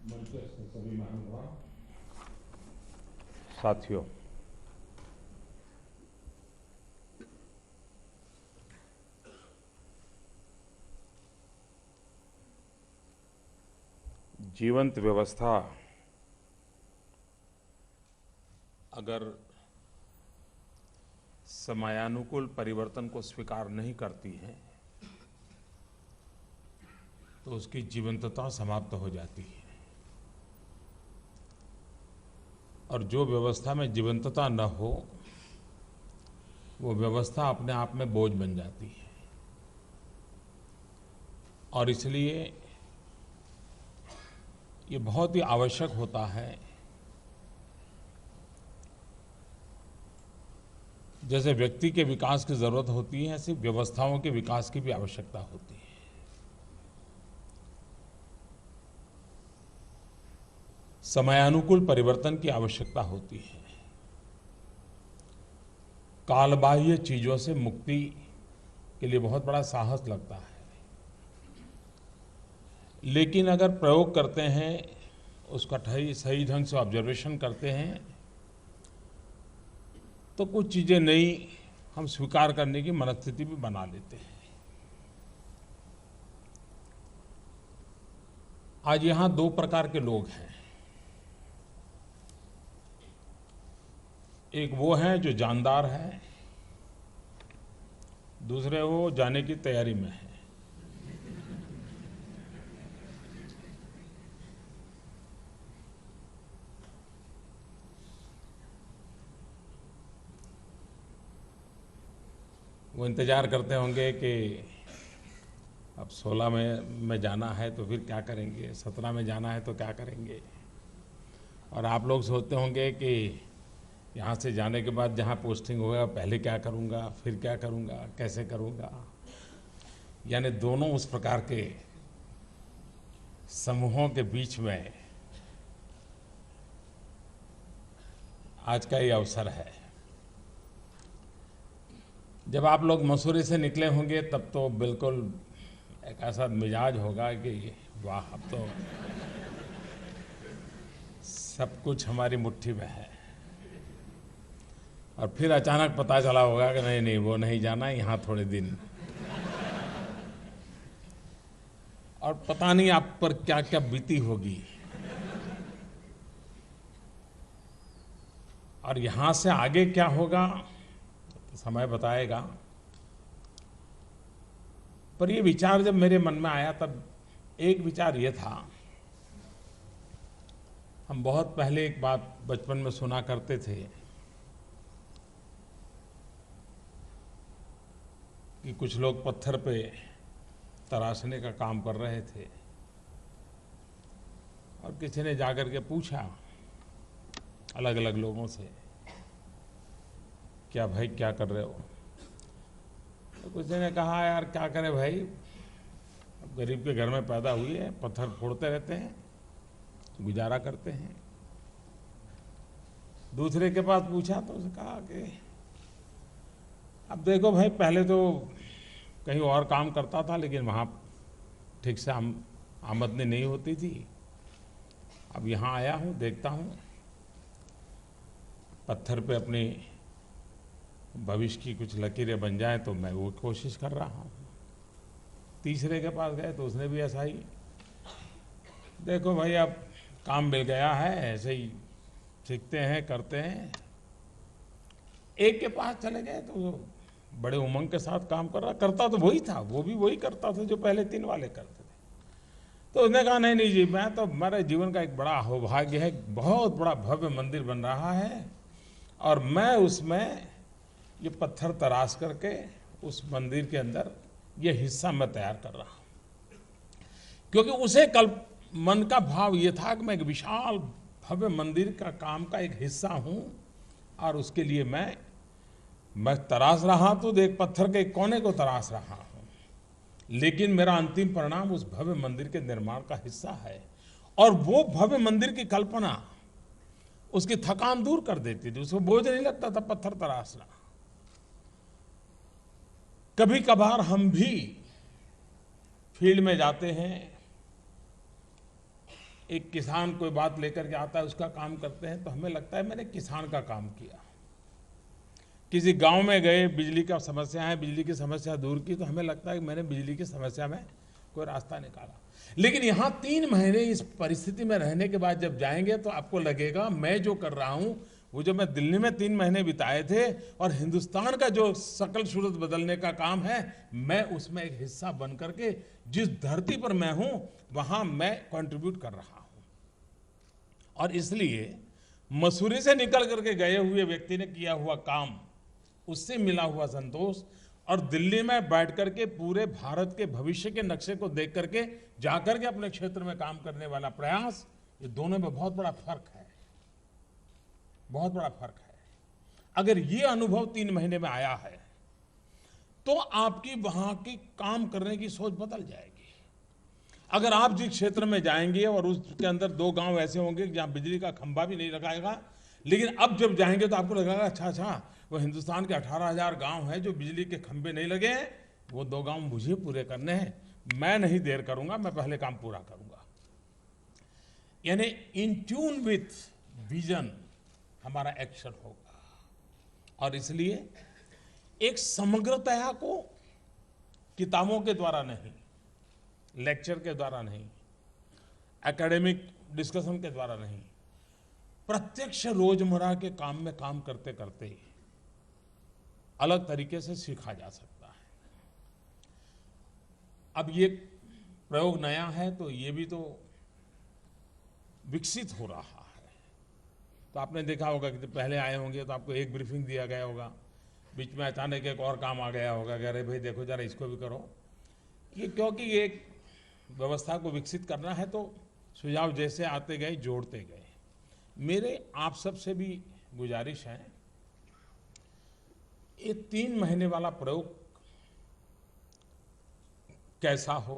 मंचस्थ सभी महानुभाव, साथियों, जीवंत व्यवस्था अगर समयानुकूल परिवर्तन को स्वीकार नहीं करती है तो उसकी जीवंतता समाप्त हो जाती है। और जो व्यवस्था में जीवंतता न हो वो व्यवस्था अपने आप में बोझ बन जाती है। और इसलिए ये बहुत ही आवश्यक होता है, जैसे व्यक्ति के विकास की जरूरत होती है ऐसी व्यवस्थाओं के विकास की भी आवश्यकता होती है। समयानुकूल परिवर्तन की आवश्यकता होती है। कालबाह्य चीजों से मुक्ति के लिए बहुत बड़ा साहस लगता है, लेकिन अगर प्रयोग करते हैं, उसका सही ढंग से ऑब्जर्वेशन करते हैं तो कुछ चीजें नई हम स्वीकार करने की मनस्थिति भी बना लेते हैं। आज यहां दो प्रकार के लोग हैं। एक वो हैं जो जानदार हैं, दूसरे वो जाने की तैयारी में हैं। वो इंतजार करते होंगे कि अब 16 में जाना है तो फिर क्या करेंगे, 17 में जाना है तो क्या करेंगे। और आप लोग सोचते होंगे कि यहाँ से जाने के बाद जहाँ पोस्टिंग होगा पहले क्या करूँगा, फिर क्या करूँगा, कैसे करूँगा। यानी दोनों उस प्रकार के समूहों के बीच में आज का ये अवसर है। जब आप लोग मसूरी से निकले होंगे तब तो बिल्कुल एक ऐसा मिजाज होगा कि वाह, अब तो सब कुछ हमारी मुट्ठी में है। और फिर अचानक पता चला होगा कि नहीं नहीं वो नहीं जाना, यहाँ थोड़े दिन। और पता नहीं आप पर क्या क्या बीती होगी। और यहाँ से आगे क्या होगा तो समय बताएगा। पर ये विचार जब मेरे मन में आया तब एक विचार ये था, हम बहुत पहले एक बात बचपन में सुना करते थे कि कुछ लोग पत्थर पे तराशने का काम कर रहे थे और किसी ने जाकर के पूछा अलग अलग लोगों से, क्या भाई क्या कर रहे हो। तो किसी ने कहा यार क्या करें भाई, अब गरीब के घर में पैदा हुए हैं, पत्थर फोड़ते रहते हैं, गुजारा करते हैं। दूसरे के पास पूछा तो उसने कहा कि अब देखो भाई, पहले तो कहीं और काम करता था लेकिन वहाँ ठीक से आमदनी नहीं होती थी। अब यहाँ आया हूँ, देखता हूँ पत्थर पे अपनी भविष्य की कुछ लकीरें बन जाए तो मैं वो कोशिश कर रहा हूँ। तीसरे के पास गए तो उसने भी ऐसा ही, देखो भाई अब काम मिल गया है, ऐसे ही सीखते हैं करते हैं। एक के पास चले गए तो बड़े उमंग के साथ काम कर रहा, करता तो वही था, वो भी वही करता था जो पहले 3 वाले करते थे। तो उसने कहा नहीं नहीं जी, मैं तो, मेरे जीवन का एक बड़ा सौभाग्य है, बहुत बड़ा भव्य मंदिर बन रहा है और मैं उसमें ये पत्थर तराश करके उस मंदिर के अंदर ये हिस्सा मैं तैयार कर रहा हूँ। क्योंकि उसे मन का भाव ये था कि मैं एक विशाल भव्य मंदिर का काम का एक हिस्सा हूँ और उसके लिए मैं तराश रहा तो एक पत्थर के कोने को तराश रहा हूँ, लेकिन मेरा अंतिम परिणाम उस भव्य मंदिर के निर्माण का हिस्सा है। और वो भव्य मंदिर की कल्पना उसकी थकान दूर कर देती थी, उसको बोझ नहीं लगता था पत्थर तराशना। कभी कभार हम भी फील्ड में जाते हैं, एक किसान कोई बात लेकर के आता है, उसका काम करते हैं तो हमें लगता है मैंने किसान का काम किया। किसी गांव में गए, बिजली का समस्या है, बिजली की समस्या दूर की, तो हमें लगता है कि मैंने बिजली की समस्या में कोई रास्ता निकाला। लेकिन यहाँ 3 महीने इस परिस्थिति में रहने के बाद जब जाएंगे तो आपको लगेगा मैं जो कर रहा हूँ, वो जो मैं दिल्ली में 3 महीने बिताए थे और हिंदुस्तान का जो शकल सूरत बदलने का काम है, मैं उसमें एक हिस्सा बन करके जिस धरती पर मैं हूँ वहाँ मैं कंट्रीब्यूट कर रहा हूँ। और इसलिए मसूरी से निकल करके गए हुए व्यक्ति ने किया हुआ काम, उससे मिला हुआ संतोष, और दिल्ली में बैठ करके पूरे भारत के भविष्य के नक्शे को देख करके जाकर के अपने क्षेत्र में काम करने वाला प्रयास, ये दोनों में बहुत बड़ा फर्क है, बहुत बड़ा फर्क है। अगर ये अनुभव 3 महीने में आया है तो आपकी वहां की काम करने की सोच बदल जाएगी। अगर आप जिस क्षेत्र में जाएंगे और उसके अंदर 2 गांव ऐसे होंगे जहां बिजली का खंभा भी नहीं लगाएगा, लेकिन अब जब जाएंगे तो आपको लगेगा अच्छा, वो हिंदुस्तान के 18,000 गांव हैं जो बिजली के खंभे नहीं लगे हैं, वो 2 गांव मुझे पूरे करने हैं, मैं नहीं देर करूंगा, मैं पहले काम पूरा करूंगा। यानी इन ट्यून विथ विजन हमारा एक्शन होगा। और इसलिए एक समग्रता को किताबों के द्वारा नहीं, लेक्चर के द्वारा नहीं, एकेडमिक डिस्कशन के द्वारा नहीं, प्रत्यक्ष रोजमर्रा के काम में काम करते करते अलग तरीके से सीखा जा सकता है। अब ये प्रयोग नया है तो ये भी तो विकसित हो रहा है। तो आपने देखा होगा कि जब पहले आए होंगे तो आपको एक ब्रीफिंग दिया गया होगा, बीच में अचानक एक और काम आ गया होगा कि अरे भाई देखो जरा इसको भी करो। ये क्योंकि एक व्यवस्था को विकसित करना है तो सुझाव जैसे आते गए जोड़ते गए। मेरे आप सब से भी गुजारिश है, ये 3 महीने वाला प्रयोग कैसा हो,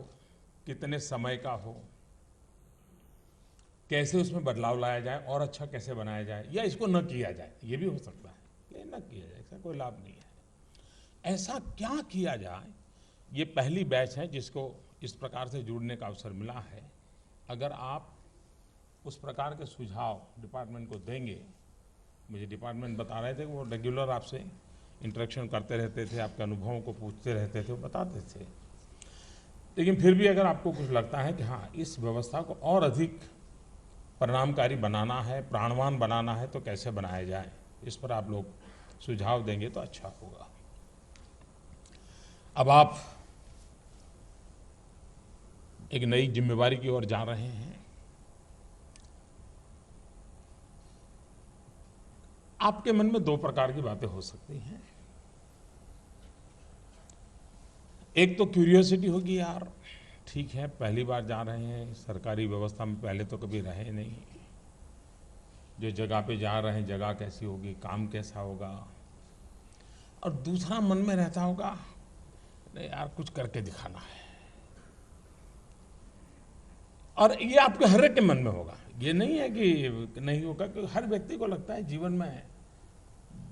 कितने समय का हो, कैसे उसमें बदलाव लाया जाए और अच्छा कैसे बनाया जाए, या इसको न किया जाए, ये भी हो सकता है, लेकिन न किया जाए इसका कोई लाभ नहीं है। ऐसा क्या किया जाए, ये पहली बैच है जिसको इस प्रकार से जुड़ने का अवसर मिला है। अगर आप उस प्रकार के सुझाव डिपार्टमेंट को देंगे, मुझे डिपार्टमेंट बता रहे थे कि वो रेगुलर आपसे इंटरेक्शन करते रहते थे, आपके अनुभवों को पूछते रहते थे, वो बताते थे। लेकिन फिर भी अगर आपको कुछ लगता है कि हाँ इस व्यवस्था को और अधिक परिणामकारी बनाना है, प्राणवान बनाना है, तो कैसे बनाया जाए, इस पर आप लोग सुझाव देंगे तो अच्छा होगा। अब आप एक नई जिम्मेवारी की ओर जा रहे हैं। आपके मन में 2 प्रकार की बातें हो सकती हैं। एक तो क्यूरियोसिटी होगी, यार ठीक है पहली बार जा रहे हैं, सरकारी व्यवस्था में पहले तो कभी रहे नहीं, जो जगह पे जा रहे हैं जगह कैसी होगी, काम कैसा होगा। और दूसरा मन में रहता होगा नहीं यार कुछ करके दिखाना है। और ये आपके हर एक के मन में होगा, ये नहीं है कि नहीं होगा, क्योंकि हर व्यक्ति को लगता है जीवन में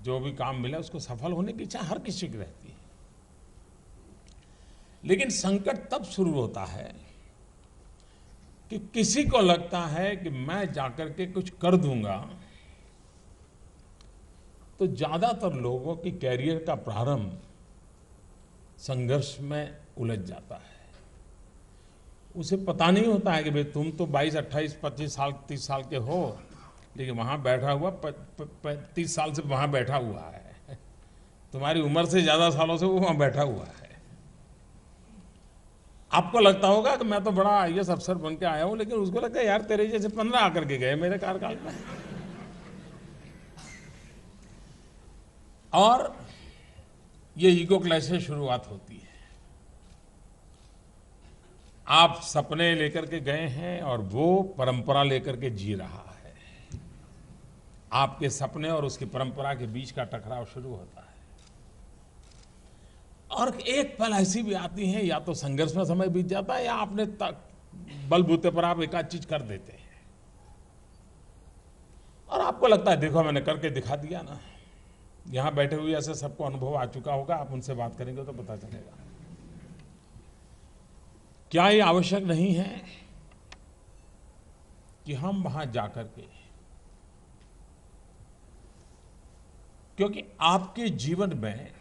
जो भी काम मिला उसको सफल होने की इच्छा हर किसी की रहती है। लेकिन संकट तब शुरू होता है कि किसी को लगता है कि मैं जाकर के कुछ कर दूंगा, तो ज्यादातर लोगों की कैरियर का प्रारंभ संघर्ष में उलझ जाता है। उसे पता नहीं होता है कि भाई तुम तो 22, 28, 25 साल 30 साल के हो, लेकिन वहां बैठा हुआ 30 साल से वहां बैठा हुआ है, तुम्हारी उम्र से ज्यादा सालों से वो वहां बैठा हुआ है। आपको लगता होगा कि मैं तो बड़ा IAS अफसर बन के आया हूं, लेकिन उसको लगता है यार तेरे जैसे 15 आकर के गए मेरे कार्यकाल में। और ये ईगो क्लैश से शुरुआत होती है। आप सपने लेकर के गए हैं और वो परंपरा लेकर के जी रहा है। आपके सपने और उसकी परंपरा के बीच का टकराव शुरू होता है। और एक पल ऐसी भी आती है, या तो संघर्ष में समय बीत जाता है, या आपने बलबूते पर आप एक आध चीज कर देते हैं और आपको लगता है देखो मैंने करके दिखा दिया ना। यहां बैठे हुए ऐसे सबको अनुभव आ चुका होगा, आप उनसे बात करेंगे तो पता चलेगा। क्या ये आवश्यक नहीं है कि हम वहां जाकर के, क्योंकि आपके जीवन में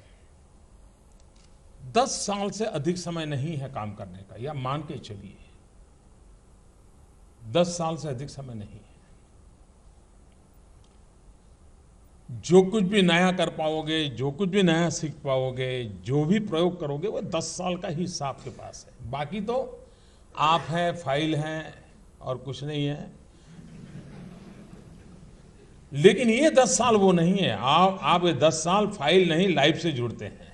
10 साल से अधिक समय नहीं है काम करने का, या मान के चलिए 10 साल से अधिक समय नहीं है। जो कुछ भी नया कर पाओगे, जो कुछ भी नया सीख पाओगे, जो भी प्रयोग करोगे, वो 10 साल का ही हिसाब के पास है। बाकी तो आप हैं, फाइल हैं और कुछ नहीं है। लेकिन ये 10 साल वो नहीं है। आप ये 10 साल फाइल नहीं, लाइफ से जुड़ते हैं।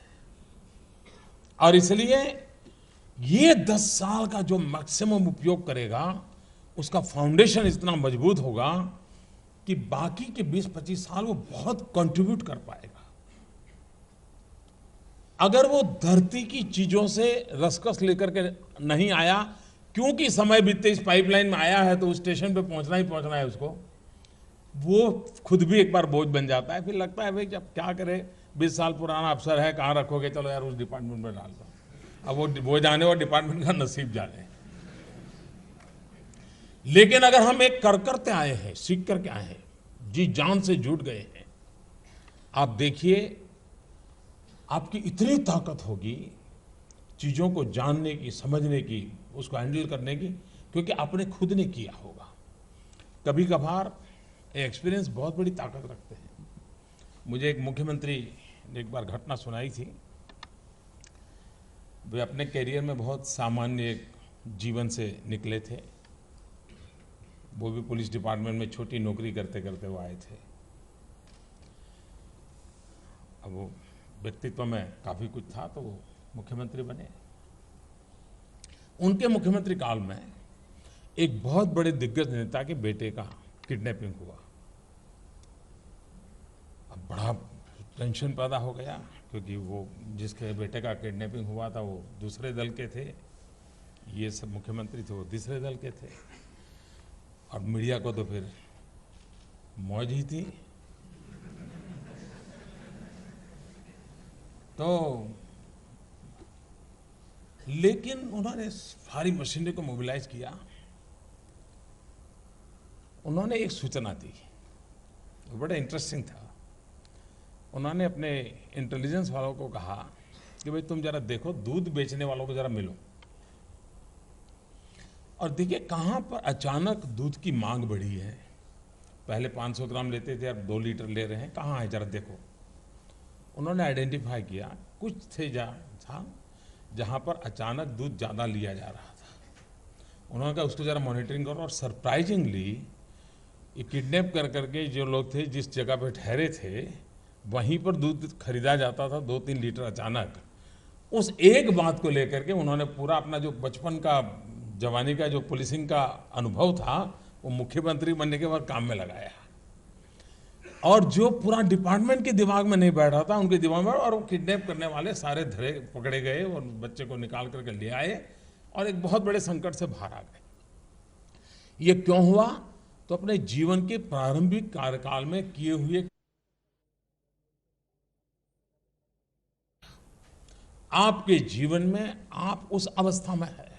और इसलिए ये 10 साल का जो मैक्सिमम उपयोग करेगा, उसका फाउंडेशन इतना मजबूत होगा कि बाकी के 20-25 साल वो बहुत कंट्रीब्यूट कर पाएगा। अगर वो धरती की चीजों से रसकस लेकर के नहीं आया, क्योंकि समय बीतते इस पाइपलाइन में आया है, तो उस स्टेशन पे पहुंचना ही पहुंचना है उसको, वो खुद भी एक बार बोझ बन जाता है। फिर लगता है भाई जब क्या करे, 20 साल पुराना अफसर है, कहाँ रखोगे, चलो यार उस डिपार्टमेंट में डाल दो। अब वो जाने और डिपार्टमेंट का नसीब जाने। लेकिन अगर हम एक करते आए हैं, सीख करके आए हैं, जी जान से जुट गए हैं, आप देखिए आपकी इतनी ताकत होगी चीजों को जानने की, समझने की, उसको हैंडल करने की, क्योंकि आपने खुद ने किया होगा। कभी कभार एक्सपीरियंस बहुत बड़ी ताकत रखते हैं। मुझे एक मुख्यमंत्री ने एक बार घटना सुनाई थी। वे अपने कैरियर में बहुत सामान्य एक जीवन से निकले थे। वो भी पुलिस डिपार्टमेंट में छोटी नौकरी करते करते वो आए थे। अब वो व्यक्तित्व में काफ़ी कुछ था, तो वो मुख्यमंत्री बने। उनके मुख्यमंत्री काल में एक बहुत बड़े दिग्गज नेता के बेटे का किडनैपिंग हुआ। अब बड़ा टेंशन पैदा हो गया, क्योंकि वो जिसके बेटे का किडनैपिंग हुआ था वो दूसरे दल के थे, ये सब मुख्यमंत्री थे वो तीसरे दल के थे। और मीडिया को तो फिर मौज ही थी। तो लेकिन उन्होंने सारी मशीनरी को मोबिलाइज किया। उन्होंने एक सूचना दी, बड़ा इंटरेस्टिंग था। उन्होंने अपने इंटेलिजेंस वालों को कहा कि भाई तुम जरा देखो, दूध बेचने वालों को जरा मिलो और देखिए कहाँ पर अचानक दूध की मांग बढ़ी है। पहले 500 ग्राम लेते थे, अब 2 लीटर ले रहे हैं, कहाँ है जरा देखो। उन्होंने आइडेंटिफाई किया कुछ थे जहाँ पर अचानक दूध ज़्यादा लिया जा रहा था। उन्होंने कहा उसको ज़रा मॉनिटरिंग करो। और सरप्राइजिंगली ये किडनैप कर करके जो लोग थे, जिस जगह पे ठहरे थे, वहीं पर दूध खरीदा जाता था 2-3 लीटर अचानक। उस एक बात को लेकर के उन्होंने पूरा अपना जो बचपन का, जवानी का जो पुलिसिंग का अनुभव था, वो मुख्यमंत्री बनने के बाद काम में लगाया। और जो पूरा डिपार्टमेंट के दिमाग में नहीं बैठ रहा था, उनके दिमाग में, और वो किडनैप करने वाले सारे पकड़े गए और बच्चे को निकाल करके ले आए और एक बहुत बड़े संकट से बाहर आ गए। ये क्यों हुआ? तो अपने जीवन के प्रारंभिक कार्यकाल में किए हुए, आपके जीवन में आप उस अवस्था में है,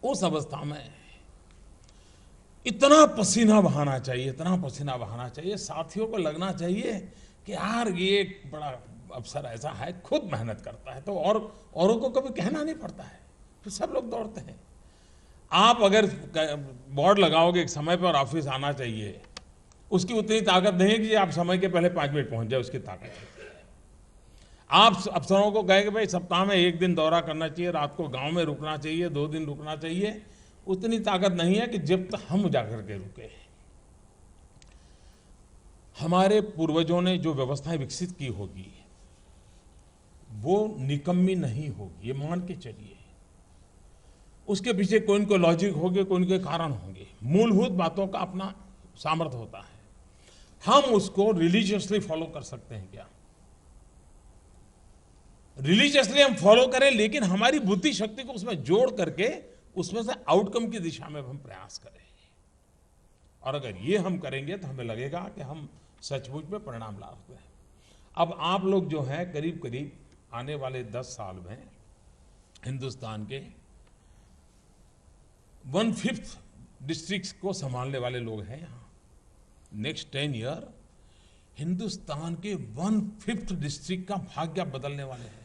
उस अवस्था में इतना पसीना बहाना चाहिए, इतना पसीना बहाना चाहिए, साथियों को लगना चाहिए कि यार ये एक बड़ा अफसर ऐसा है, खुद मेहनत करता है, तो और औरों को कभी कहना नहीं पड़ता है, फिर सब लोग दौड़ते हैं। आप अगर बोर्ड लगाओगे एक समय पर ऑफिस आना चाहिए, उसकी उतनी ताकत नहीं है कि आप समय के पहले 5 मिनट पहुंच जाए, उसकी ताकत है। आप अफसरों को कहे कि भाई सप्ताह में 1 दिन दौरा करना चाहिए, रात को गांव में रुकना चाहिए, 2 दिन रुकना चाहिए, उतनी ताकत नहीं है कि जब तक हम जाकर के रुके। हमारे पूर्वजों ने जो व्यवस्थाएं विकसित की होगी वो निकम्मी नहीं होगी, ये मान के चलिए। उसके पीछे कोई न कोई लॉजिक होंगे, कोई न कोई कारण होंगे। मूलभूत बातों का अपना सामर्थ्य होता है। हम उसको रिलीजियसली फॉलो कर सकते हैं क्या? रिलीजियसली हम फॉलो करें, लेकिन हमारी बुद्धि शक्ति को उसमें जोड़ करके उसमें से आउटकम की दिशा में हम प्रयास करें। और अगर ये हम करेंगे तो हमें लगेगा कि हम सचमुच में परिणाम ला सकते हैं। अब आप लोग जो हैं, करीब करीब आने वाले 10 साल में हिंदुस्तान के 1/5 डिस्ट्रिक्ट्स को संभालने वाले लोग हैं यहाँ। नेक्स्ट 10 ईयर हिंदुस्तान के 1/5 डिस्ट्रिक्ट का भाग्य बदलने वाले हैं।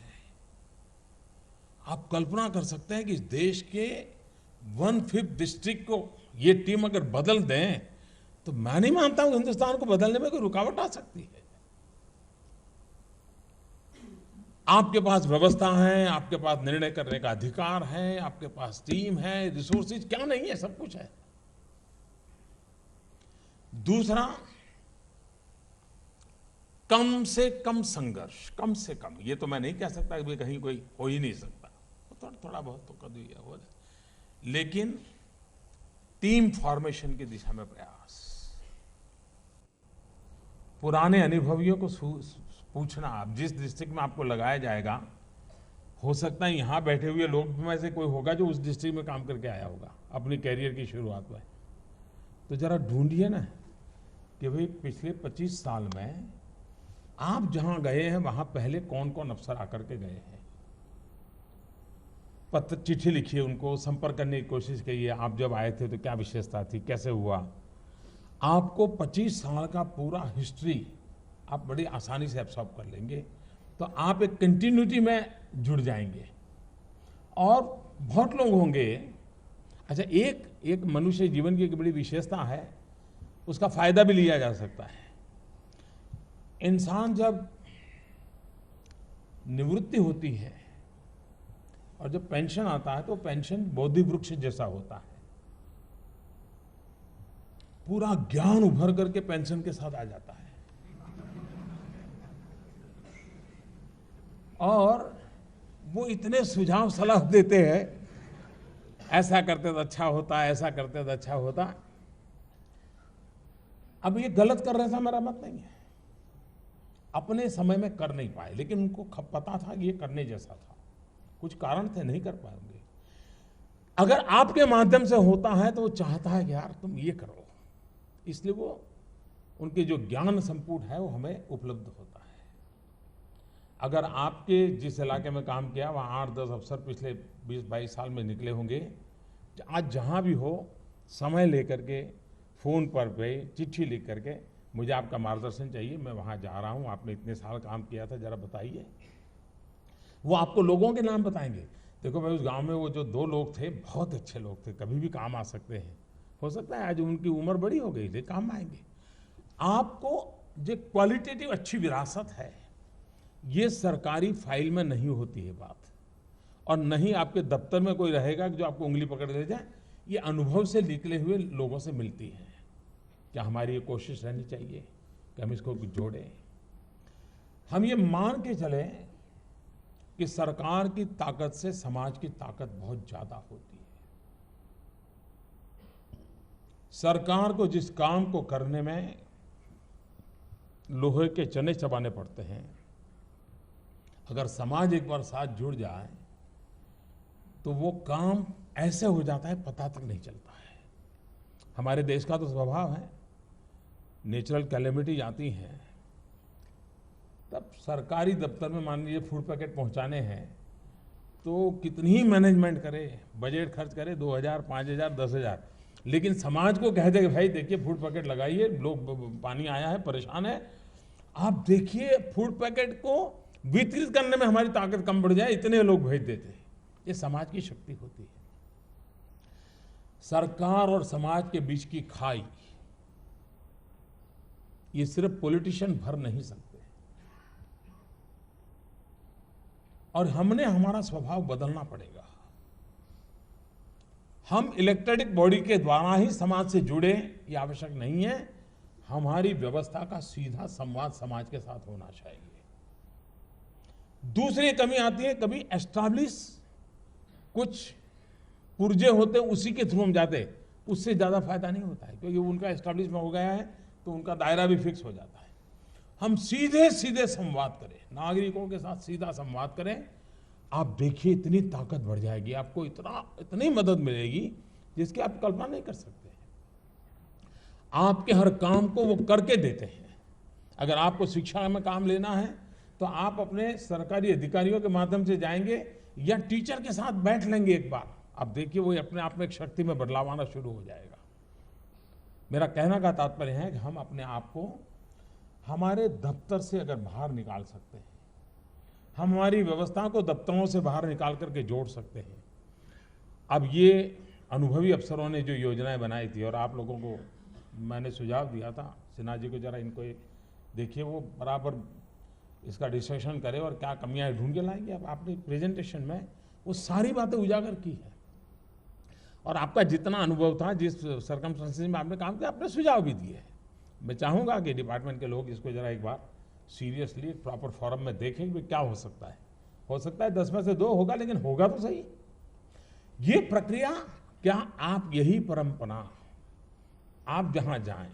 आप कल्पना कर सकते हैं कि इस देश के 1/5 डिस्ट्रिक्ट को ये टीम अगर बदल दें तो मैं नहीं मानता हूं हिंदुस्तान को बदलने में कोई रुकावट आ सकती है। आपके पास व्यवस्था है, आपके पास निर्णय करने का अधिकार है, आपके पास टीम है, रिसोर्सेज क्या नहीं है, सब कुछ है। दूसरा, कम से कम संघर्ष, कम से कम, ये तो मैं नहीं कह सकता कि कहीं कोई हो ही नहीं सकता, थोड़ा बहुत तो कर दिया हो, लेकिन टीम फॉर्मेशन की दिशा में प्रयास, पुराने अनुभवियों को पूछना, आप जिस डिस्ट्रिक्ट में आपको लगाया जाएगा, हो सकता है यहां बैठे हुए लोग में से कोई होगा जो उस डिस्ट्रिक्ट में काम करके आया होगा अपनी कैरियर की शुरुआत में, तो जरा ढूंढिए ना कि भाई पिछले 25 साल में आप जहां गए हैं वहां पहले कौन कौन अफसर आकर के गए हैं। पत्र, चिट्ठी लिखिए, उनको संपर्क करने की कोशिश कीजिए, आप जब आए थे तो क्या विशेषता थी, कैसे हुआ। आपको 25 साल का पूरा हिस्ट्री आप बड़ी आसानी से एब्सॉर्ब कर लेंगे, तो आप एक कंटिन्यूटी में जुड़ जाएंगे। और बहुत लोग होंगे, अच्छा, एक मनुष्य जीवन की एक बड़ी विशेषता है, उसका फायदा भी लिया जा सकता है। इंसान जब निवृत्ति होती है और जब पेंशन आता है तो पेंशन बोधि वृक्ष जैसा होता है, पूरा ज्ञान उभर करके पेंशन के साथ आ जाता है और वो इतने सुझाव सलाह देते हैं, ऐसा करते तो अच्छा होता, ऐसा करते तो अच्छा होता। अब ये गलत कर रहे थे, मेरा मत नहीं है, अपने समय में कर नहीं पाए, लेकिन उनको पता था कि ये करने जैसा था, कुछ कारण थे नहीं कर पाएंगे। अगर आपके माध्यम से होता है तो वो चाहता है कि यार तुम ये करो, इसलिए वो उनके जो ज्ञान संपुट है वो हमें उपलब्ध होता है। अगर आपके जिस इलाके में काम किया वहाँ 8-10 अफसर पिछले 20-22 साल में निकले होंगे, आज जहाँ भी हो समय लेकर के, फ़ोन पर पे चिट्ठी लिख करके, मुझे आपका मार्गदर्शन चाहिए, मैं वहाँ जा रहा हूँ, आपने इतने साल काम किया था, जरा बताइए। वो आपको लोगों के नाम बताएंगे। देखो भाई, उस गांव में वो जो 2 लोग थे, बहुत अच्छे लोग थे, कभी भी काम आ सकते हैं, हो सकता है आज उनकी उम्र बड़ी हो गई, काम आएंगे। आपको जो क्वालिटेटिव अच्छी विरासत है, ये सरकारी फाइल में नहीं होती है बात, और नहीं आपके दफ्तर में कोई रहेगा जो आपको उंगली पकड़ ले जाए, ये अनुभव से निकले हुए लोगों से मिलती है। क्या हमारी ये कोशिश रहनी चाहिए कि हम इसको जोड़ें, हम ये मान के चलें कि सरकार की ताकत से समाज की ताकत बहुत ज्यादा होती है। सरकार को जिस काम को करने में लोहे के चने चबाने पड़ते हैं, अगर समाज एक बार साथ जुड़ जाए तो वो काम ऐसे हो जाता है पता तक नहीं चलता है। हमारे देश का तो स्वभाव है, नेचुरल कैलेमिटी आती हैं तब सरकारी दफ्तर में मान लीजिए फूड पैकेट पहुंचाने हैं तो कितनी ही मैनेजमेंट करे, बजट खर्च करे 2000, 5000, 10,000, लेकिन समाज को कह दे कि भाई देखिए फूड पैकेट लगाइए, लोग पानी आया है, परेशान है, आप देखिए फूड पैकेट को वितरित करने में हमारी ताकत कम बढ़ जाए, इतने लोग भेज देते हैं। ये समाज की शक्ति होती है। सरकार और समाज के बीच की खाई ये सिर्फ पॉलिटिशियन भर नहीं सकते, और हमने हमारा स्वभाव बदलना पड़ेगा। हम इलेक्टेड बॉडी के द्वारा ही समाज से जुड़े, ये आवश्यक नहीं है, हमारी व्यवस्था का सीधा संवाद समाज के साथ होना चाहिए। दूसरी कमी आती है, कभी एस्टैब्लिश कुछ पुर्जे होते उसी के थ्रू हम जाते, उससे ज्यादा फायदा नहीं होता है, क्योंकि उनका एस्टैब्लिश हो गया है तो उनका दायरा भी फिक्स हो जाता है। हम सीधे सीधे संवाद करें, नागरिकों के साथ सीधा संवाद करें, आप देखिए इतनी ताकत बढ़ जाएगी, आपको इतनी मदद मिलेगी जिसकी आप कल्पना नहीं कर सकते। आपके हर काम को वो करके देते हैं। अगर आपको शिक्षा में काम लेना है तो आप अपने सरकारी अधिकारियों के माध्यम से जाएंगे या टीचर के साथ बैठ लेंगे एक बार, आप देखिए वो अपने आप में एक शक्ति में बदलाव आना शुरू हो जाएगा। मेरा कहने का तात्पर्य है कि हम अपने आप को हमारे दफ्तर से अगर बाहर निकाल सकते हैं, हम हमारी व्यवस्था को दफ्तरों से बाहर निकाल करके जोड़ सकते हैं। अब ये अनुभवी अफसरों ने जो योजनाएं बनाई थी, और आप लोगों को मैंने सुझाव दिया था, सिन्हा जी को जरा इनको देखिए, वो बराबर इसका डिस्कशन करें और क्या कमियां ढूंढ के लाएंगे। अब आपने प्रेजेंटेशन में वो सारी बातें उजागर की है, और आपका जितना अनुभव था, जिस सर्कमस्टेंसेस में आपने काम किया, आपने सुझाव भी दिए हैं। मैं चाहूँगा कि डिपार्टमेंट के लोग इसको जरा एक बार सीरियसली प्रॉपर फॉरम में देखें कि क्या हो सकता है। हो सकता है 10 में से 2 होगा, लेकिन होगा तो सही। ये प्रक्रिया, क्या आप यही परंपरा, आप जहां जाएं,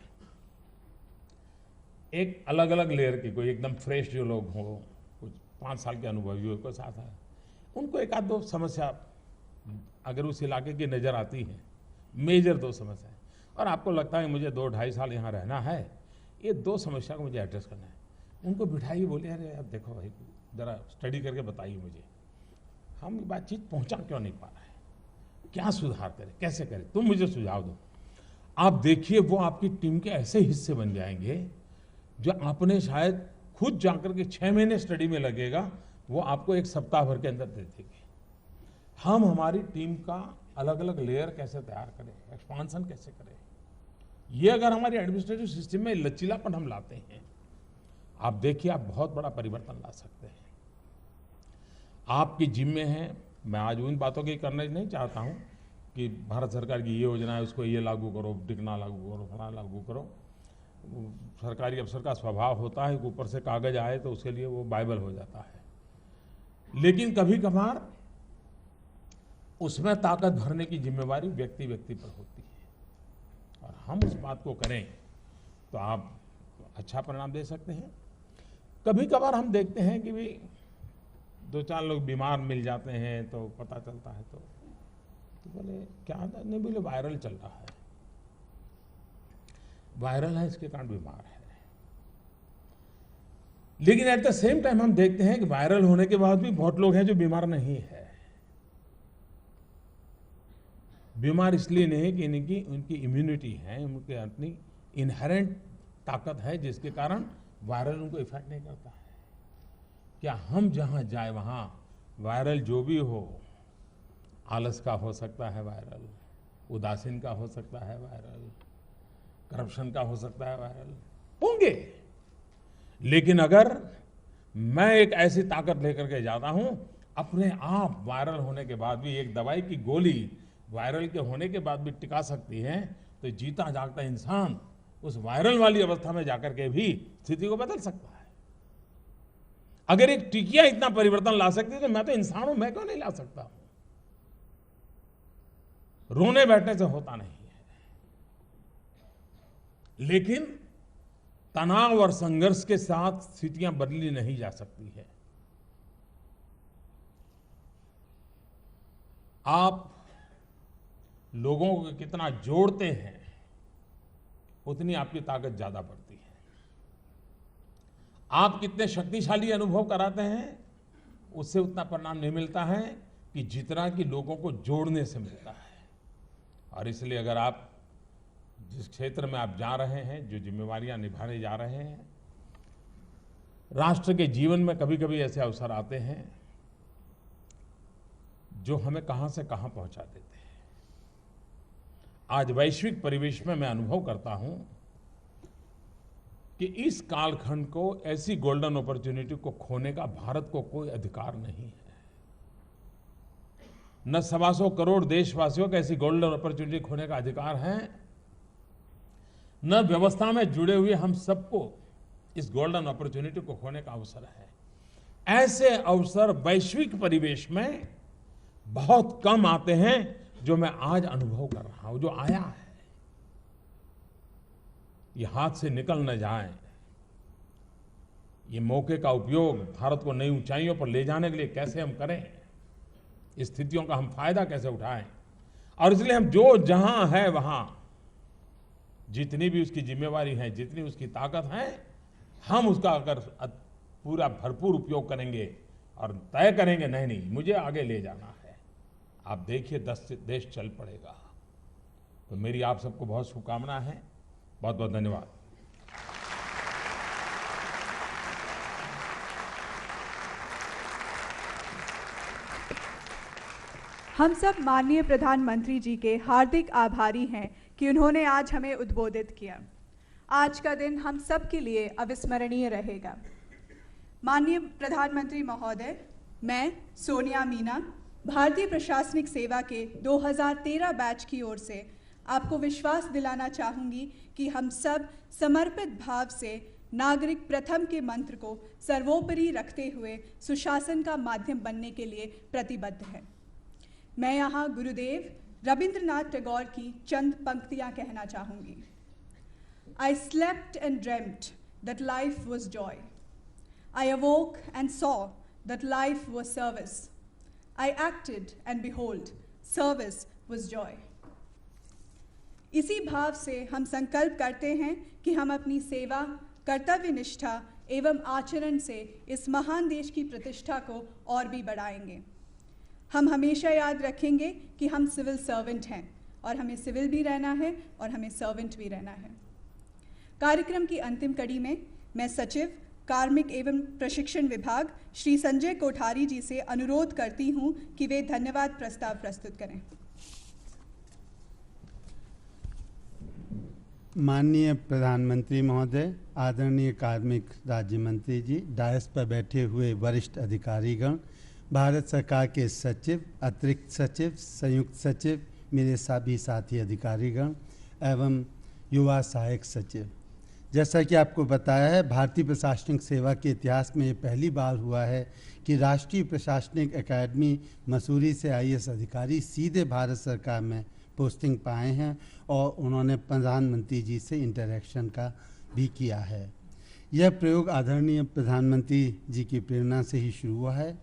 एक अलग अलग लेयर की, कोई एकदम फ्रेश जो लोग हो, कुछ 5 साल के अनुभवी हो, कोई 7 साल, उनको एक आध 2 समस्या अगर उस इलाके की नज़र आती है, मेजर 2 समस्याएं, और आपको लगता है मुझे 2-2.5 साल यहाँ रहना है, ये 2 समस्या को मुझे एड्रेस करना है, उनको बिठाइए, बोलिए अरे यार देखो भाई, ज़रा स्टडी करके बताइए मुझे, हम बातचीत पहुँचा क्यों नहीं पा रहे हैं, क्या सुधार करें, कैसे करें, तुम मुझे सुझाव दो। आप देखिए, वो आपकी टीम के ऐसे हिस्से बन जाएंगे जो आपने शायद खुद जाकर के 6 महीने स्टडी में लगेगा, वो आपको 1 सप्ताह भर के अंदर दे देंगे। हम हमारी टीम का अलग अलग लेयर कैसे तैयार करें, एक्सपांसन कैसे करें, ये अगर हमारे एडमिनिस्ट्रेटिव सिस्टम में लचीलापन हम लाते हैं, आप देखिए आप बहुत बड़ा परिवर्तन ला सकते हैं। आपकी जिम्मे है, मैं आज उन बातों की करना नहीं चाहता हूं कि भारत सरकार की ये योजना है, उसको ये लागू करो, डिकना लागू करो, फला लागू करो। सरकारी अफसर का स्वभाव होता है कि ऊपर से कागज आए तो उसके लिए वो बाइबल हो जाता है, लेकिन कभी कभार उसमें ताकत भरने की जिम्मेवारी व्यक्ति व्यक्ति पर होती है, और हम उस बात को करें तो आप अच्छा परिणाम दे सकते हैं। कभी कभार हम देखते हैं कि भी 2-4 लोग बीमार मिल जाते हैं, तो पता चलता है तो बोले क्या नहीं, बोले वायरल चल रहा है, वायरल है, इसके कारण बीमार है। लेकिन एट द सेम टाइम हम देखते हैं कि वायरल होने के बाद भी बहुत लोग हैं जो बीमार नहीं है। बीमार इसलिए नहीं कि उनकी इम्यूनिटी है, उनके अपनी इनहेरेंट ताकत है, जिसके कारण वायरल उनको इफेक्ट नहीं करता है। क्या हम जहां जाए वहां वायरल जो भी हो, आलस का हो सकता है वायरल, उदासीन का हो सकता है वायरल, करप्शन का हो सकता है वायरल, होंगे। लेकिन अगर मैं एक ऐसी ताकत लेकर के जाता हूं, अपने आप वायरल होने के बाद भी एक दवाई की गोली वायरल के होने के बाद भी टिका सकती है, तो जीता जागता इंसान उस वायरल वाली अवस्था में जाकर के भी स्थिति को बदल सकता है। अगर एक टिकिया इतना परिवर्तन ला सकती है, तो मैं तो इंसान हूं, मैं क्यों नहीं ला सकता हूं। रोने बैठने से होता नहीं है, लेकिन तनाव और संघर्ष के साथ स्थितियां बदली नहीं जा सकती है। आप लोगों को कितना जोड़ते हैं, उतनी आपकी ताकत ज्यादा बढ़ती है। आप कितने शक्तिशाली अनुभव कराते हैं, उससे उतना परिणाम नहीं मिलता है कि जितना कि लोगों को जोड़ने से मिलता है। और इसलिए अगर आप जिस क्षेत्र में आप जा रहे हैं, जो जिम्मेवारियां निभाने जा रहे हैं, राष्ट्र के जीवन में कभी कभी ऐसे अवसर आते हैं जो हमें कहां से कहां पहुंचा देते हैं। आज वैश्विक परिवेश में मैं अनुभव करता हूं कि इस कालखंड को, ऐसी गोल्डन अपॉर्चुनिटी को खोने का भारत को कोई अधिकार नहीं है। न 125 करोड़ देशवासियों को ऐसी गोल्डन अपॉर्चुनिटी खोने का अधिकार है, न व्यवस्था में जुड़े हुए हम सबको इस गोल्डन अपॉर्चुनिटी को खोने का अवसर है। ऐसे अवसर वैश्विक परिवेश में बहुत कम आते हैं, जो मैं आज अनुभव कर रहा हूं, जो आया है। ये हाथ से निकल न जाए, ये मौके का उपयोग भारत को नई ऊंचाइयों पर ले जाने के लिए कैसे हम करें, इस स्थितियों का हम फायदा कैसे उठाएं। और इसलिए हम जो जहां है वहां जितनी भी उसकी जिम्मेवारी है, जितनी उसकी ताकत है, हम उसका अगर पूरा भरपूर उपयोग करेंगे और तय करेंगे नहीं मुझे आगे ले जाना है, आप देखिए देश चल पड़ेगा। तो मेरी आप सबको बहुत शुभकामना है। बहुत बहुत धन्यवाद। हम सब माननीय प्रधानमंत्री जी के हार्दिक आभारी हैं कि उन्होंने आज हमें उद्बोधित किया। आज का दिन हम सब के लिए अविस्मरणीय रहेगा। माननीय प्रधानमंत्री महोदय, मैं सोनिया मीना, भारतीय प्रशासनिक सेवा के 2013 बैच की ओर से आपको विश्वास दिलाना चाहूँगी कि हम सब समर्पित भाव से नागरिक प्रथम के मंत्र को सर्वोपरि रखते हुए सुशासन का माध्यम बनने के लिए प्रतिबद्ध हैं। मैं यहाँ गुरुदेव रविंद्रनाथ टैगोर की चंद पंक्तियाँ कहना चाहूँगी। I slept and dreamt that life was joy. I awoke and saw that life was service. I acted and behold, service was joy. इसी भाव से हम संकल्प करते हैं कि हम अपनी सेवा, कर्तव्य निष्ठा एवं आचरण से इस महान देश की प्रतिष्ठा को और भी बढ़ाएंगे। हम हमेशा याद रखेंगे कि हम सिविल सर्वेंट हैं और हमें सिविल भी रहना है और हमें सर्वेंट भी रहना है। कार्यक्रम की अंतिम कड़ी में मैं सचिव कार्मिक एवं प्रशिक्षण विभाग श्री संजय कोठारी जी से अनुरोध करती हूं कि वे धन्यवाद प्रस्ताव प्रस्तुत करें। माननीय प्रधानमंत्री महोदय, आदरणीय कार्मिक राज्य मंत्री जी, डायस पर बैठे हुए वरिष्ठ अधिकारीगण, भारत सरकार के सचिव, अतिरिक्त सचिव, संयुक्त सचिव, मेरे सभी साथी अधिकारीगण एवं युवा सहायक सचिव, जैसा कि आपको बताया है, भारतीय प्रशासनिक सेवा के इतिहास में ये पहली बार हुआ है कि राष्ट्रीय प्रशासनिक अकादमी मसूरी से IAS अधिकारी सीधे भारत सरकार में पोस्टिंग पाए हैं और उन्होंने प्रधानमंत्री जी से इंटरेक्शन का भी किया है। यह प्रयोग आदरणीय प्रधानमंत्री जी की प्रेरणा से ही शुरू हुआ है।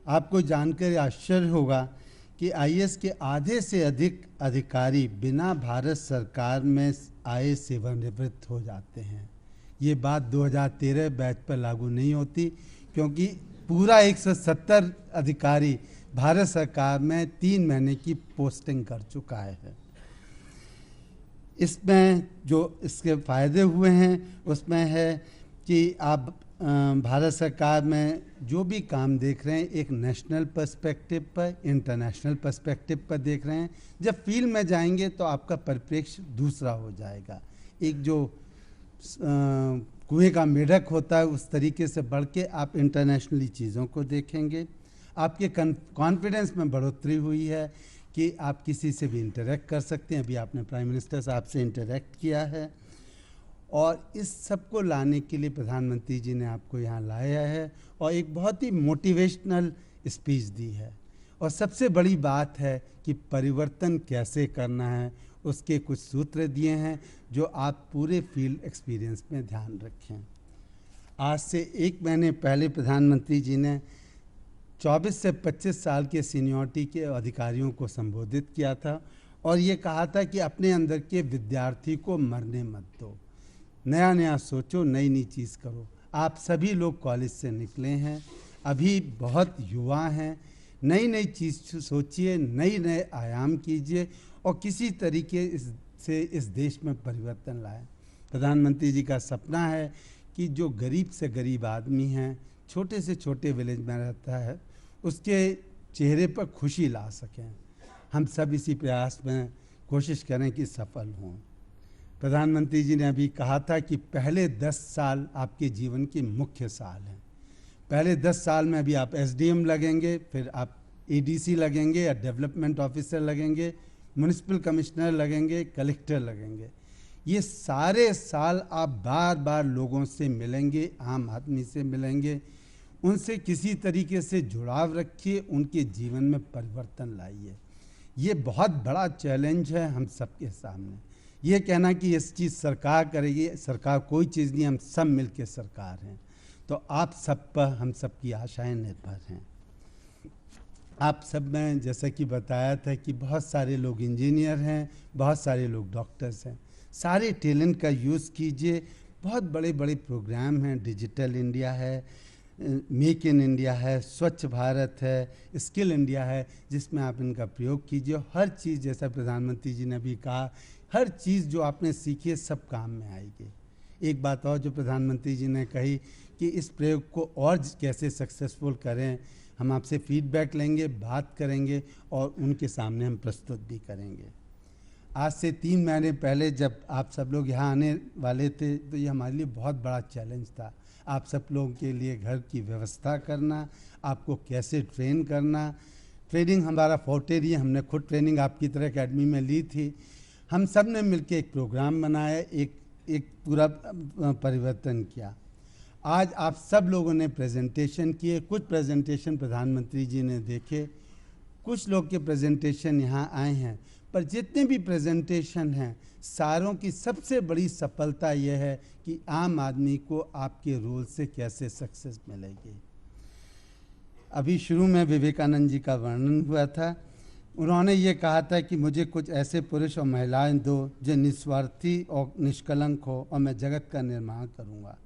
आपको जानकर आश्चर्य होगा कि IAS के आधे से अधिक अधिकारी बिना भारत सरकार में आए सेवानिवृत्त हो जाते हैं। ये बात 2013 बैच पर लागू नहीं होती क्योंकि पूरा 170 अधिकारी भारत सरकार में 3 महीने की पोस्टिंग कर चुका है। इसमें जो इसके फ़ायदे हुए हैं उसमें है कि आप भारत सरकार में जो भी काम देख रहे हैं एक नेशनल पर्सपेक्टिव पर, इंटरनेशनल पर्सपेक्टिव पर देख रहे हैं। जब फील्ड में जाएंगे तो आपका परिप्रेक्ष्य दूसरा हो जाएगा। एक जो कुएं का मेढक होता है उस तरीके से बढ़ के आप इंटरनेशनली चीज़ों को देखेंगे। आपके कॉन्फिडेंस में बढ़ोतरी हुई है कि आप किसी से भी इंटरेक्ट कर सकते हैं। अभी आपने प्राइम मिनिस्टर साहब से इंटरेक्ट किया है और इस सब को लाने के लिए प्रधानमंत्री जी ने आपको यहाँ लाया है और एक बहुत ही मोटिवेशनल स्पीच दी है। और सबसे बड़ी बात है कि परिवर्तन कैसे करना है, उसके कुछ सूत्र दिए हैं जो आप पूरे फील्ड एक्सपीरियंस में ध्यान रखें। आज से 1 महीने पहले प्रधानमंत्री जी ने 24 से 25 साल के सीनियरिटी के अधिकारियों को संबोधित किया था और ये कहा था कि अपने अंदर के विद्यार्थी को मरने मत दो, नया नया सोचो, नई नई चीज़ करो। आप सभी लोग कॉलेज से निकले हैं, अभी बहुत युवा हैं, नई नई चीज़ सोचिए, नए नए आयाम कीजिए और किसी तरीके से इस देश में परिवर्तन लाएं। प्रधानमंत्री जी का सपना है कि जो गरीब से गरीब आदमी हैं, छोटे से छोटे विलेज में रहता है, उसके चेहरे पर खुशी ला सकें। हम सब इसी प्रयास में कोशिश करें कि सफल हों। प्रधानमंत्री जी ने अभी कहा था कि पहले 10 साल आपके जीवन के मुख्य साल हैं। पहले 10 साल में अभी आप SDM लगेंगे, फिर आप ADC लगेंगे या डेवलपमेंट ऑफिसर लगेंगे, म्युनिसिपल कमिश्नर लगेंगे, कलेक्टर लगेंगे। ये सारे साल आप बार बार लोगों से मिलेंगे, आम आदमी से मिलेंगे, उनसे किसी तरीके से जुड़ाव रखिए, उनके जीवन में परिवर्तन लाइए। ये बहुत बड़ा चैलेंज है हम सबके सामने। ये कहना कि इस चीज़ सरकार करेगी, सरकार कोई चीज़ नहीं, हम सब मिलके सरकार हैं। तो आप सब पर हम सब की आशाएं निर्भर हैं। आप सब में जैसा कि बताया था कि बहुत सारे लोग इंजीनियर हैं, बहुत सारे लोग डॉक्टर्स हैं। सारे टैलेंट का यूज़ कीजिए। बहुत बड़े बड़े प्रोग्राम हैं, डिजिटल इंडिया है, मेक इन इंडिया है, स्वच्छ भारत है, स्किल इंडिया है, जिसमें आप इनका प्रयोग कीजिए। हर चीज़, जैसा प्रधानमंत्री जी ने भी कहा, हर चीज़ जो आपने सीखी है सब काम में आएगी। एक बात और जो प्रधानमंत्री जी ने कही कि इस प्रयोग को और कैसे सक्सेसफुल करें, हम आपसे फीडबैक लेंगे, बात करेंगे और उनके सामने हम प्रस्तुत भी करेंगे। आज से 3 महीने पहले जब आप सब लोग यहाँ आने वाले थे तो ये हमारे लिए बहुत बड़ा चैलेंज था। आप सब लोगों के लिए घर की व्यवस्था करना, आपको कैसे ट्रेन करना। ट्रेनिंग हमारा फोर्टे रही है, हमने खुद ट्रेनिंग आपकी तरह एकेडमी में ली थी। हम सब ने मिलकर एक प्रोग्राम बनाया, एक पूरा परिवर्तन किया। आज आप सब लोगों ने प्रेजेंटेशन किए, कुछ प्रेजेंटेशन प्रधानमंत्री जी ने देखे, कुछ लोग के प्रेजेंटेशन यहाँ आए हैं, पर जितने भी प्रेजेंटेशन हैं सारों की सबसे बड़ी सफलता यह है कि आम आदमी को आपके रोल से कैसे सक्सेस मिलेगी। अभी शुरू में विवेकानंद जी का वर्णन हुआ था। उन्होंने ये कहा था कि मुझे कुछ ऐसे पुरुष और महिलाएं दो जो निस्वार्थी और निष्कलंक हो और मैं जगत का निर्माण करूंगा।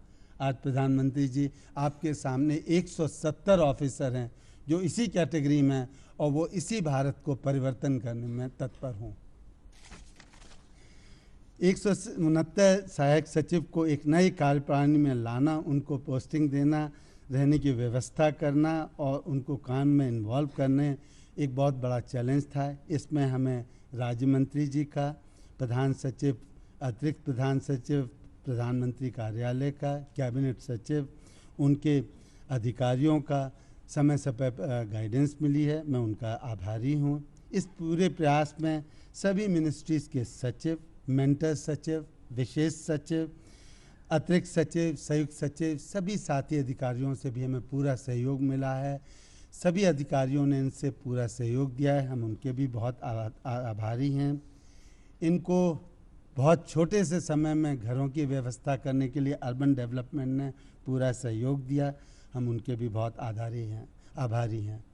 आज प्रधानमंत्री जी आपके सामने 170 ऑफिसर हैं जो इसी कैटेगरी में हैं और वो इसी भारत को परिवर्तन करने में तत्पर हों। 169 सहायक सचिव को एक नई कार्यप्रणाली में लाना, उनको पोस्टिंग देना, रहने की व्यवस्था करना और उनको काम में इन्वॉल्व करने एक बहुत बड़ा चैलेंज था। इसमें हमें राज्य मंत्री जी का, प्रधान सचिव, अतिरिक्त प्रधान सचिव, प्रधानमंत्री कार्यालय का, कैबिनेट सचिव, उनके अधिकारियों का समय समय पर गाइडेंस मिली है, मैं उनका आभारी हूँ। इस पूरे प्रयास में सभी मिनिस्ट्रीज़ के सचिव, मेंटर सचिव, विशेष सचिव, अतिरिक्त सचिव, संयुक्त सचिव, सभी साथी अधिकारियों से भी हमें पूरा सहयोग मिला है। सभी अधिकारियों ने इनसे पूरा सहयोग दिया है, हम उनके भी बहुत आभारी हैं। इनको बहुत छोटे से समय में घरों की व्यवस्था करने के लिए अर्बन डेवलपमेंट ने पूरा सहयोग दिया, हम उनके भी बहुत आभारी हैं।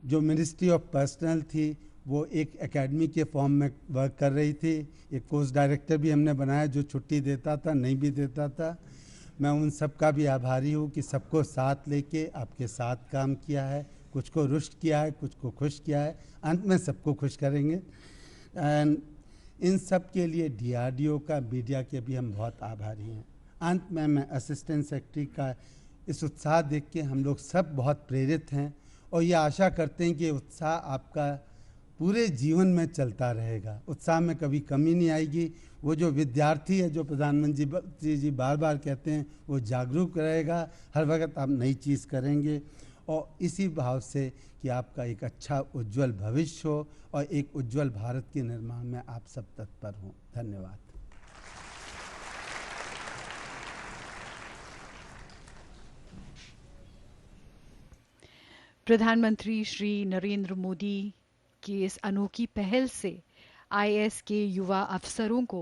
जो मिनिस्ट्री ऑफ पर्सनल थी वो एक एकेडमी के फॉर्म में वर्क कर रही थी। एक कोर्स डायरेक्टर भी हमने बनाया जो छुट्टी देता था, नहीं भी देता था। मैं उन सब का भी आभारी हूँ कि सबको साथ लेके आपके साथ काम किया है, कुछ को रुष्ट किया है, कुछ को खुश किया है, अंत में सबको खुश करेंगे। एंड इन सब के लिए DRDO का, मीडिया के भी हम बहुत आभारी हैं। अंत में मैं असिस्टेंट सेक्रेटरी का इस उत्साह देख के हम लोग सब बहुत प्रेरित हैं और ये आशा करते हैं कि उत्साह आपका पूरे जीवन में चलता रहेगा, उत्साह में कभी कमी नहीं आएगी। वो जो विद्यार्थी है, जो प्रधानमंत्री जी बार बार कहते हैं, वो जागरूक रहेगा, हर वक्त आप नई चीज़ करेंगे और इसी भाव से कि आपका एक अच्छा उज्जवल भविष्य हो और एक उज्जवल भारत के निर्माण में आप सब तत्पर हों। धन्यवाद। प्रधानमंत्री श्री नरेंद्र मोदी की इस अनोखी पहल से IAS के युवा अफसरों को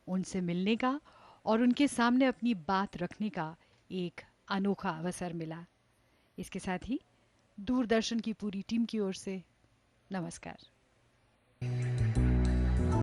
उनसे मिलने का और उनके सामने अपनी बात रखने का एक अनोखा अवसर मिला। इसके साथ ही दूरदर्शन की पूरी टीम की ओर से नमस्कार।